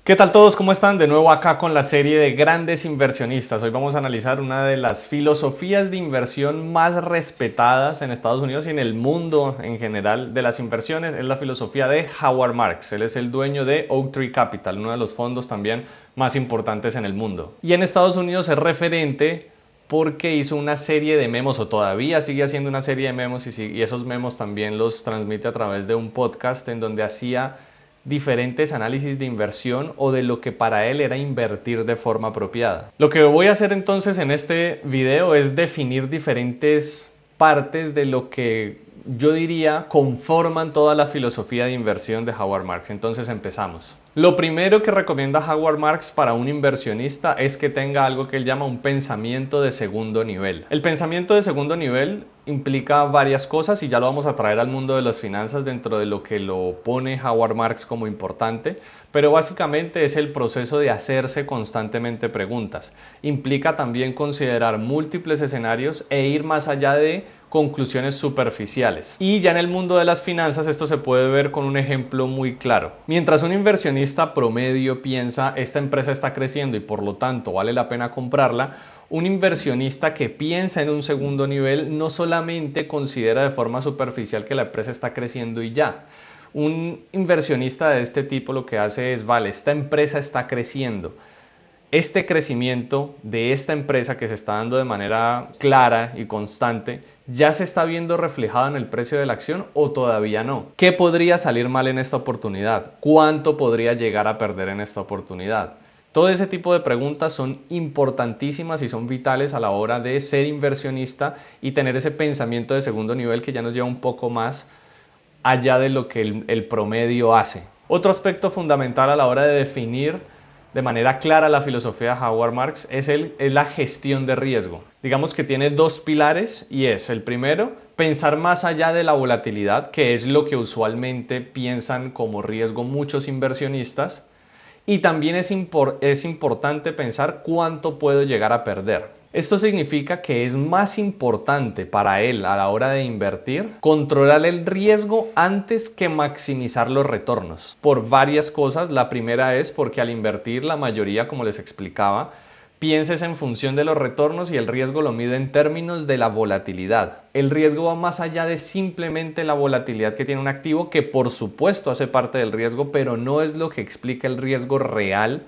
¿Qué tal todos? ¿Cómo están? De nuevo acá con la serie de grandes inversionistas. Hoy vamos a analizar una de las filosofías de inversión más respetadas en Estados Unidos y en el mundo en general de las inversiones. Es la filosofía de Howard Marks. Él es el dueño de Oaktree Capital, uno de los fondos también más importantes en el mundo. Y en Estados Unidos es referente porque hizo una serie de memos, o todavía sigue haciendo una serie de memos, y esos memos también los transmite a través de un podcast en donde hacía diferentes análisis de inversión o de lo que para él era invertir de forma apropiada. Lo que voy a hacer entonces en este video es definir diferentes partes de lo que yo diría conforman toda la filosofía de inversión de Howard Marks. Entonces empezamos. Lo primero que recomienda Howard Marks para un inversionista es que tenga algo que él llama un pensamiento de segundo nivel. El pensamiento de segundo nivel implica varias cosas y ya lo vamos a traer al mundo de las finanzas dentro de lo que lo pone Howard Marks como importante, pero básicamente es el proceso de hacerse constantemente preguntas. Implica también considerar múltiples escenarios e ir más allá de conclusiones superficiales. Y ya en el mundo de las finanzas esto se puede ver con un ejemplo muy claro. Mientras un inversionista promedio piensa esta empresa está creciendo y por lo tanto vale la pena comprarla, un inversionista que piensa en un segundo nivel no solamente considera de forma superficial que la empresa está creciendo y ya. Un inversionista de este tipo lo que hace es, vale, esta empresa está creciendo. Este crecimiento de esta empresa que se está dando de manera clara y constante, ¿ya se está viendo reflejado en el precio de la acción o todavía no? ¿Qué podría salir mal en esta oportunidad? ¿Cuánto podría llegar a perder en esta oportunidad? Todo ese tipo de preguntas son importantísimas y son vitales a la hora de ser inversionista y tener ese pensamiento de segundo nivel que ya nos lleva un poco más allá de lo que el promedio hace. Otro aspecto fundamental a la hora de definir de manera clara la filosofía de Howard Marks es la gestión de riesgo. Digamos que tiene dos pilares y es el primero, pensar más allá de la volatilidad, que es lo que usualmente piensan como riesgo muchos inversionistas. Y también es importante pensar cuánto puedo llegar a perder. Esto significa que es más importante para él a la hora de invertir controlar el riesgo antes que maximizar los retornos. Por varias cosas. La primera es porque al invertir la mayoría, como les explicaba, pienses en función de los retornos y el riesgo lo mide en términos de la volatilidad. El riesgo va más allá de simplemente la volatilidad que tiene un activo, que por supuesto hace parte del riesgo, pero no es lo que explica el riesgo real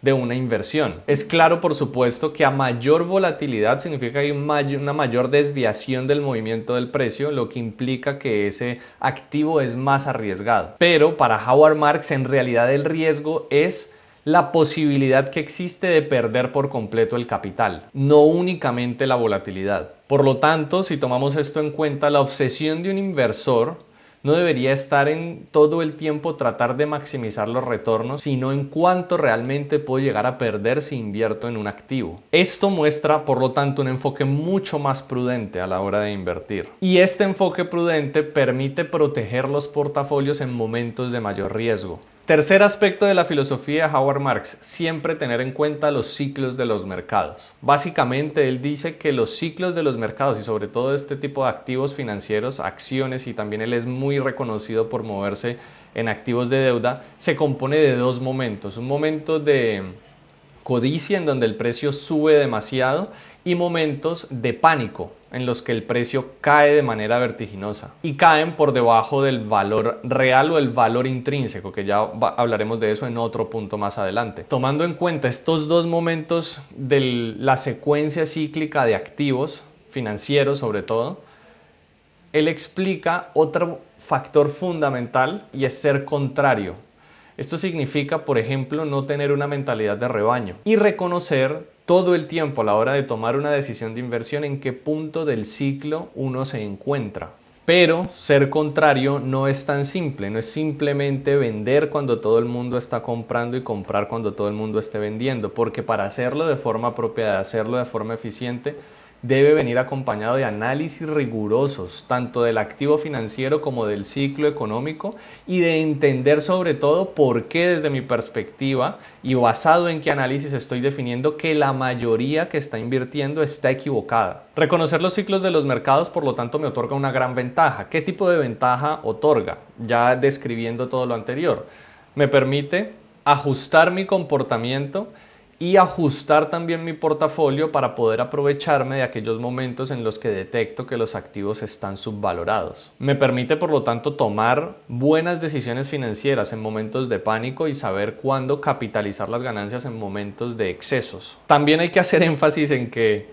de una inversión. Es claro, por supuesto, que a mayor volatilidad significa que hay una mayor desviación del movimiento del precio, lo que implica que ese activo es más arriesgado. Pero para Howard Marks, en realidad el riesgo es la posibilidad que existe de perder por completo el capital, no únicamente la volatilidad. Por lo tanto, si tomamos esto en cuenta, la obsesión de un inversor no debería estar en todo el tiempo tratar de maximizar los retornos, sino en cuánto realmente puedo llegar a perder si invierto en un activo. Esto muestra, por lo tanto, un enfoque mucho más prudente a la hora de invertir. Y este enfoque prudente permite proteger los portafolios en momentos de mayor riesgo. Tercer aspecto de la filosofía de Howard Marks, siempre tener en cuenta los ciclos de los mercados. Básicamente él dice que los ciclos de los mercados y sobre todo este tipo de activos financieros, acciones, y también él es muy reconocido por moverse en activos de deuda, se compone de dos momentos. Un momento de codicia en donde el precio sube demasiado y momentos de pánico en los que el precio cae de manera vertiginosa y caen por debajo del valor real o el valor intrínseco, que ya hablaremos de eso en otro punto más adelante. Tomando en cuenta estos dos momentos de la secuencia cíclica de activos financieros sobre todo, él explica otro factor fundamental y es ser contrario. Esto significa, por ejemplo, no tener una mentalidad de rebaño y reconocer todo el tiempo a la hora de tomar una decisión de inversión en qué punto del ciclo uno se encuentra. Pero ser contrario no es tan simple, no es simplemente vender cuando todo el mundo está comprando y comprar cuando todo el mundo esté vendiendo, porque para hacerlo de forma apropiada, hacerlo de forma eficiente, debe venir acompañado de análisis rigurosos, tanto del activo financiero como del ciclo económico, y de entender sobre todo por qué desde mi perspectiva y basado en qué análisis estoy definiendo que la mayoría que está invirtiendo está equivocada. Reconocer los ciclos de los mercados, por lo tanto, me otorga una gran ventaja. ¿Qué tipo de ventaja otorga? Ya describiendo todo lo anterior. Me permite ajustar mi comportamiento y ajustar también mi portafolio para poder aprovecharme de aquellos momentos en los que detecto que los activos están subvalorados. Me permite, por lo tanto, tomar buenas decisiones financieras en momentos de pánico y saber cuándo capitalizar las ganancias en momentos de excesos. También hay que hacer énfasis en que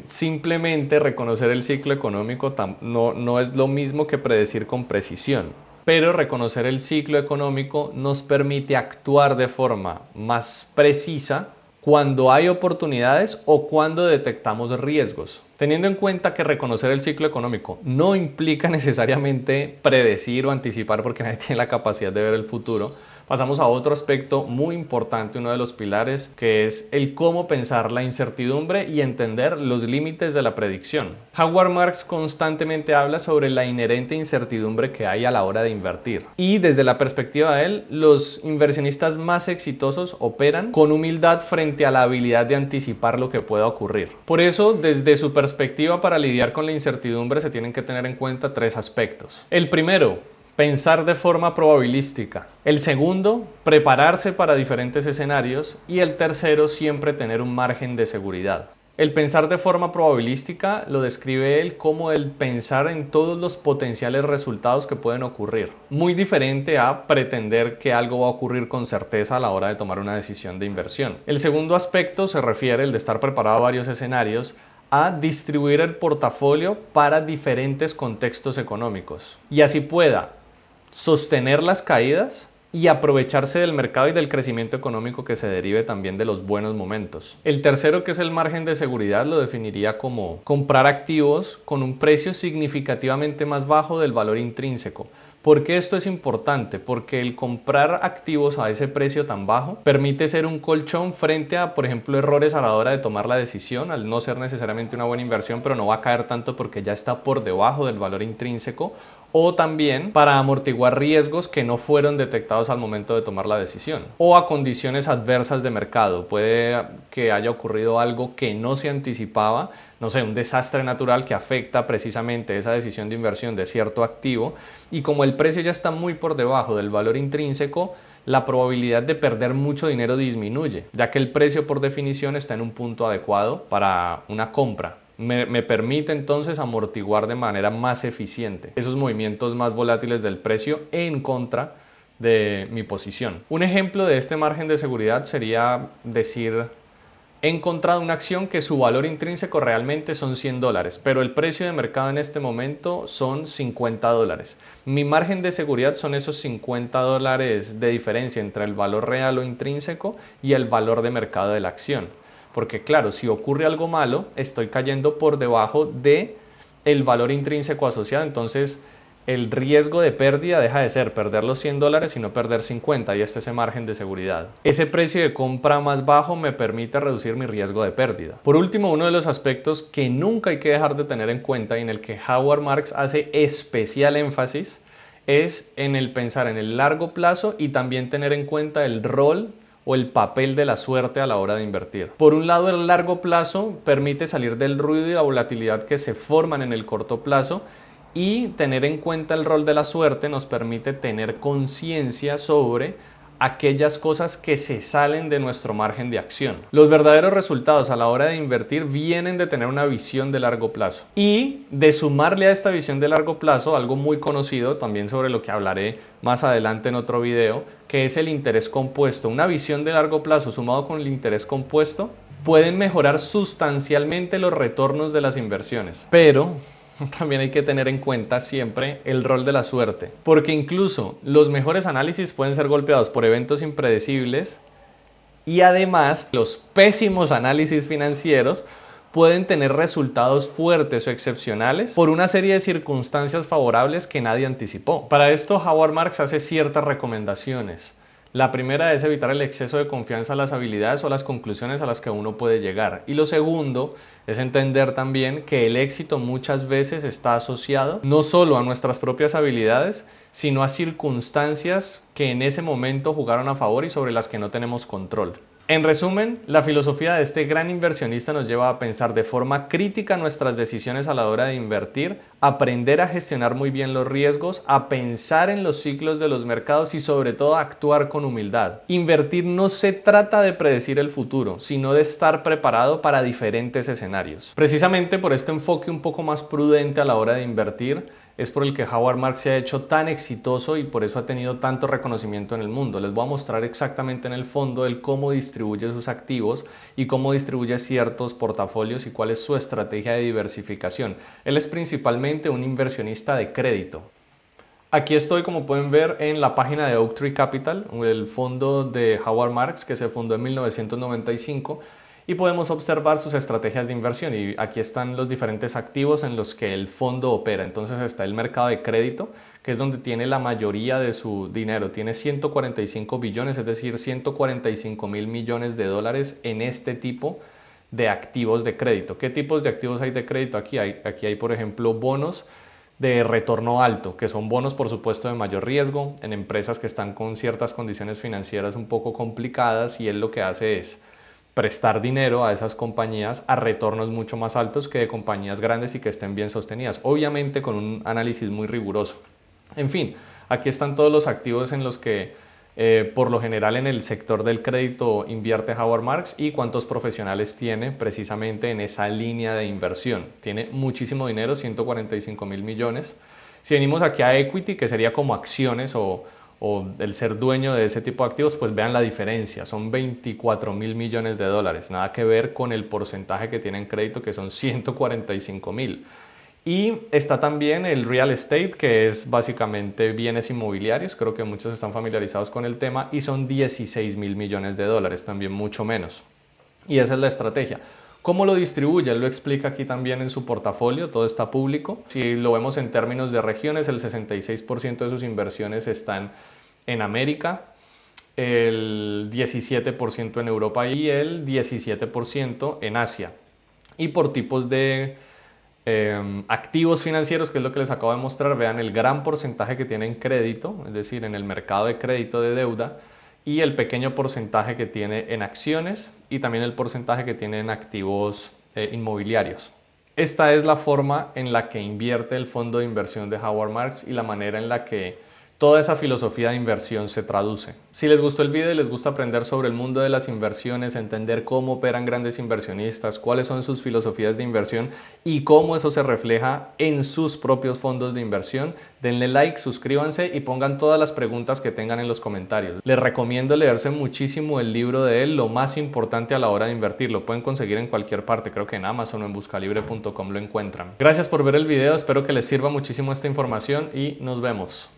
simplemente reconocer el ciclo económico no es lo mismo que predecir con precisión. Pero reconocer el ciclo económico nos permite actuar de forma más precisa cuando hay oportunidades o cuando detectamos riesgos. Teniendo en cuenta que reconocer el ciclo económico no implica necesariamente predecir o anticipar, porque nadie tiene la capacidad de ver el futuro, pasamos a otro aspecto muy importante, uno de los pilares, que es el cómo pensar la incertidumbre y entender los límites de la predicción. Howard Marks constantemente habla sobre la inherente incertidumbre que hay a la hora de invertir. Y desde la perspectiva de él, los inversionistas más exitosos operan con humildad frente a la habilidad de anticipar lo que pueda ocurrir. Por eso, desde su perspectiva, para lidiar con la incertidumbre se tienen que tener en cuenta tres aspectos. El primero, pensar de forma probabilística. El segundo, prepararse para diferentes escenarios. Y el tercero, siempre tener un margen de seguridad. El pensar de forma probabilística lo describe él como el pensar en todos los potenciales resultados que pueden ocurrir. Muy diferente a pretender que algo va a ocurrir con certeza a la hora de tomar una decisión de inversión. El segundo aspecto se refiere, el de estar preparado a varios escenarios, a distribuir el portafolio para diferentes contextos económicos. Y así pueda sostener las caídas y aprovecharse del mercado y del crecimiento económico que se derive también de los buenos momentos. El tercero, que es el margen de seguridad, lo definiría como comprar activos con un precio significativamente más bajo del valor intrínseco. ¿Por qué esto es importante? Porque el comprar activos a ese precio tan bajo permite ser un colchón frente a, por ejemplo, errores a la hora de tomar la decisión, al no ser necesariamente una buena inversión, pero no va a caer tanto porque ya está por debajo del valor intrínseco, o también para amortiguar riesgos que no fueron detectados al momento de tomar la decisión, o a condiciones adversas de mercado. Puede que haya ocurrido algo que no se anticipaba, no sé, un desastre natural que afecta precisamente esa decisión de inversión de cierto activo, y como el precio ya está muy por debajo del valor intrínseco, la probabilidad de perder mucho dinero disminuye, ya que el precio por definición está en un punto adecuado para una compra. Me permite entonces amortiguar de manera más eficiente esos movimientos más volátiles del precio en contra de mi posición. Un ejemplo de este margen de seguridad sería decir: he encontrado una acción que su valor intrínseco realmente son $100, pero el precio de mercado en este momento son $50. Mi margen de seguridad son esos $50 de diferencia entre el valor real o intrínseco y el valor de mercado de la acción. Porque claro, si ocurre algo malo, estoy cayendo por debajo de el valor intrínseco asociado, entonces el riesgo de pérdida deja de ser perder los $100 sino perder 50, y este es ese margen de seguridad. Ese precio de compra más bajo me permite reducir mi riesgo de pérdida. Por último, uno de los aspectos que nunca hay que dejar de tener en cuenta y en el que Howard Marks hace especial énfasis es en el pensar en el largo plazo y también tener en cuenta el rol o el papel de la suerte a la hora de invertir. Por un lado, el largo plazo permite salir del ruido y la volatilidad que se forman en el corto plazo, y tener en cuenta el rol de la suerte nos permite tener conciencia sobre aquellas cosas que se salen de nuestro margen de acción. Los verdaderos resultados a la hora de invertir vienen de tener una visión de largo plazo y de sumarle a esta visión de largo plazo algo muy conocido, también sobre lo que hablaré más adelante en otro video, que es el interés compuesto. Una visión de largo plazo sumado con el interés compuesto pueden mejorar sustancialmente los retornos de las inversiones, pero también hay que tener en cuenta siempre el rol de la suerte, porque incluso los mejores análisis pueden ser golpeados por eventos impredecibles, y además los pésimos análisis financieros pueden tener resultados fuertes o excepcionales por una serie de circunstancias favorables que nadie anticipó. Para esto, Howard Marks hace ciertas recomendaciones. La primera es evitar el exceso de confianza en las habilidades o las conclusiones a las que uno puede llegar. Y lo segundo es entender también que el éxito muchas veces está asociado no solo a nuestras propias habilidades, sino a circunstancias que en ese momento jugaron a favor y sobre las que no tenemos control. En resumen, la filosofía de este gran inversionista nos lleva a pensar de forma crítica nuestras decisiones a la hora de invertir, aprender a gestionar muy bien los riesgos, a pensar en los ciclos de los mercados y sobre todo a actuar con humildad. Invertir no se trata de predecir el futuro, sino de estar preparado para diferentes escenarios. Precisamente por este enfoque un poco más prudente a la hora de invertir, es por el que Howard Marks se ha hecho tan exitoso y por eso ha tenido tanto reconocimiento en el mundo. Les voy a mostrar exactamente en el fondo el cómo distribuye sus activos y cómo distribuye ciertos portafolios y cuál es su estrategia de diversificación. Él es principalmente un inversionista de crédito. Aquí estoy, como pueden ver, en la página de Oaktree Capital, el fondo de Howard Marks que se fundó en 1995. Y podemos observar sus estrategias de inversión y aquí están los diferentes activos en los que el fondo opera. Entonces está el mercado de crédito, que es donde tiene la mayoría de su dinero. Tiene 145 billones, es decir, 145.000 millones de dólares en este tipo de activos de crédito. ¿Qué tipos de activos hay de crédito? Aquí hay, por ejemplo, bonos de retorno alto, que son bonos, por supuesto, de mayor riesgo en empresas que están con ciertas condiciones financieras un poco complicadas, y él lo que hace es prestar dinero a esas compañías a retornos mucho más altos que de compañías grandes y que estén bien sostenidas, obviamente con un análisis muy riguroso. En fin, aquí están todos los activos en los que por lo general en el sector del crédito invierte Howard Marks y cuántos profesionales tiene precisamente en esa línea de inversión. Tiene muchísimo dinero, 145.000 millones. Si venimos aquí a equity, que sería como acciones o el ser dueño de ese tipo de activos, pues vean la diferencia, son 24.000 millones de dólares, nada que ver con el porcentaje que tiene en crédito, que son 145.000. Y está también el real estate, que es básicamente bienes inmobiliarios, creo que muchos están familiarizados con el tema, y son 16.000 millones de dólares, también mucho menos. Y esa es la estrategia. ¿Cómo lo distribuye? Él lo explica aquí también en su portafolio, todo está público. Si lo vemos en términos de regiones, el 66% de sus inversiones están en América, el 17% en Europa y el 17% en Asia. Y por tipos de activos financieros, que es lo que les acabo de mostrar, vean el gran porcentaje que tiene en crédito, es decir, en el mercado de crédito de deuda, y el pequeño porcentaje que tiene en acciones y también el porcentaje que tiene en activos inmobiliarios. Esta es la forma en la que invierte el fondo de inversión de Howard Marks y la manera en la que toda esa filosofía de inversión se traduce. Si les gustó el video y les gusta aprender sobre el mundo de las inversiones, entender cómo operan grandes inversionistas, cuáles son sus filosofías de inversión y cómo eso se refleja en sus propios fondos de inversión, denle like, suscríbanse y pongan todas las preguntas que tengan en los comentarios. Les recomiendo leerse muchísimo el libro de él, Lo más importante a la hora de invertir. Lo pueden conseguir en cualquier parte, creo que en Amazon o en buscalibre.com lo encuentran. Gracias por ver el video, espero que les sirva muchísimo esta información y nos vemos.